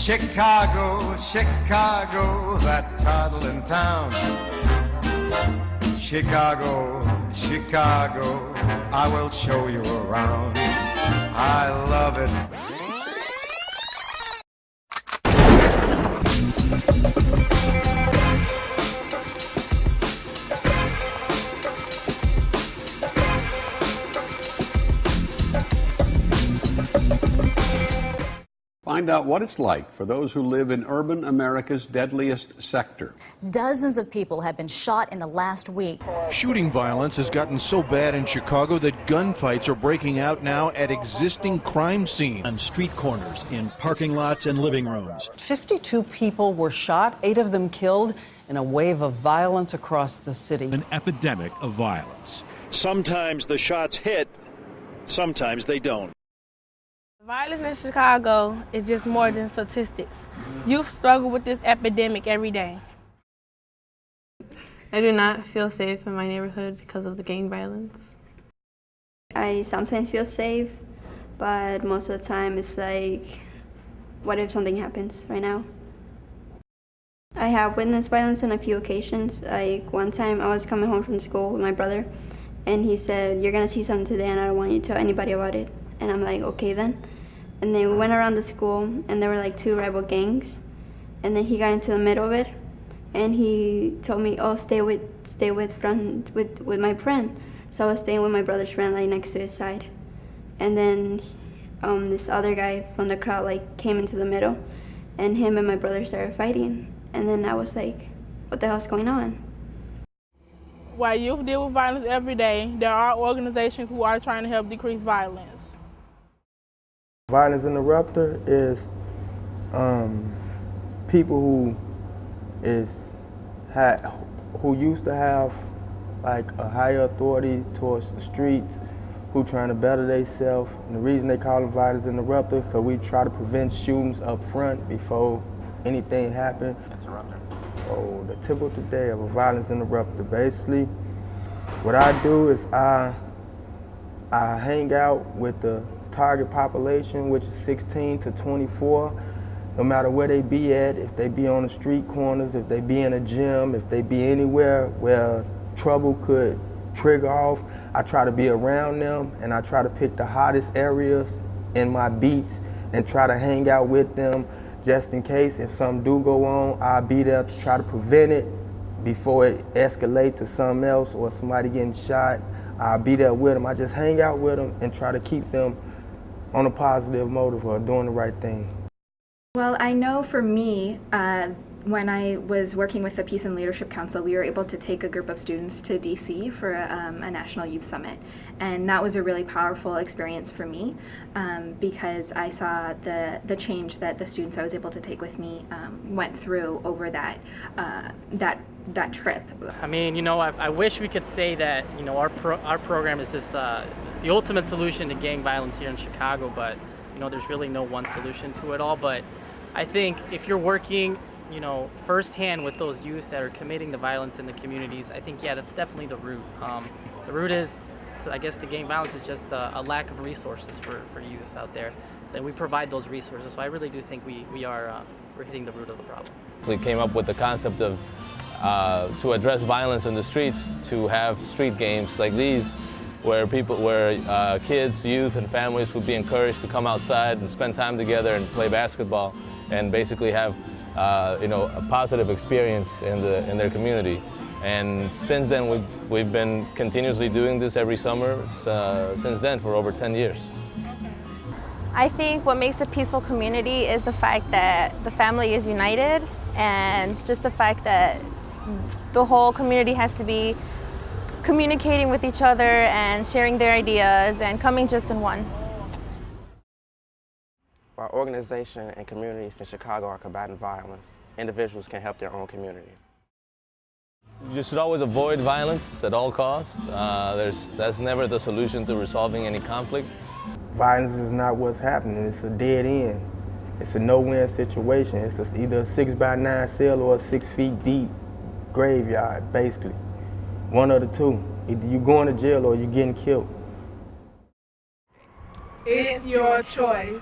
Chicago, Chicago, that toddling town. Chicago, Chicago, I will show you around. I love it. Find out what it's like for those who live in urban America's deadliest sector. Dozens of people have been shot in the last week. Shooting violence has gotten so bad in Chicago that gunfights are breaking out now at existing crime scenes. On street corners, in parking lots and living rooms. 52 people were shot, 8 of them killed, in a wave of violence across the city. An epidemic of violence. Sometimes the shots hit, sometimes they don't. Violence in Chicago is just more than statistics. Youth struggle with this epidemic every day. I do not feel safe in my neighborhood because of the gang violence. I sometimes feel safe, but most of the time it's like, what if something happens right now? I have witnessed violence on a few occasions. Like one time I was coming home from school with my brother, and he said, "You're gonna see something today and I don't want you to tell anybody about it." And I'm like, okay then. And then we went around the school and there were like 2 rival gangs. And then he got into the middle of it and he told me, oh, stay with my friend. So I was staying with my brother's friend like next to his side. And then this other guy from the crowd like came into the middle and him and my brother started fighting. And then I was like, what the hell's going on? While youth deal with violence every day, there are organizations who are trying to help decrease violence. Violence interrupter is people who used to have like a higher authority towards the streets, who trying to better themselves. And the reason they call them violence interrupter is because we try to prevent shootings up front before anything happens. Interrupter. Oh, the tip of the day of a violence interrupter. Basically, what I do is I hang out with the target population, which is 16 to 24, no matter where they be at, if they be on the street corners, if they be in a gym, if they be anywhere where trouble could trigger off, I try to be around them and I try to pick the hottest areas in my beats and try to hang out with them just in case if something do go on, I'll be there to try to prevent it before it escalates to something else or somebody getting shot. I'll be there with them. I just hang out with them and try to keep them on a positive motive or doing the right thing. Well, I know for me, when I was working with the Peace and Leadership Council, we were able to take a group of students to DC for a National Youth Summit. And that was a really powerful experience for me because I saw the change that the students I was able to take with me went through over that trip. I mean, you know, I wish we could say that, you know, our program is just the ultimate solution to gang violence here in Chicago, but, you know, there's really no one solution to it all. But I think if you're working, you know, firsthand with those youth that are committing the violence in the communities, I think, yeah, that's definitely the root. The root is, I guess, the gang violence is just a lack of resources for youth out there. So we provide those resources. So I really do think we're hitting the root of the problem. We came up with the concept of, to address violence in the streets, to have street games like these, where kids, youth, and families would be encouraged to come outside and spend time together and play basketball, and basically have you know, a positive experience in their community. And since then, we've been continuously doing this every summer since then for over 10 years. I think what makes a peaceful community is the fact that the family is united, and just the fact that the whole community has to be communicating with each other and sharing their ideas and coming just in one. While organizations and communities in Chicago are combating violence, individuals can help their own community. You should always avoid violence at all costs. That's never the solution to resolving any conflict. Violence is not what's happening. It's a dead end. It's a no-win situation. It's either a 6x9 cell or a 6 feet deep graveyard, basically. One of the two. Either you're going to jail or you're getting killed. It's your choice.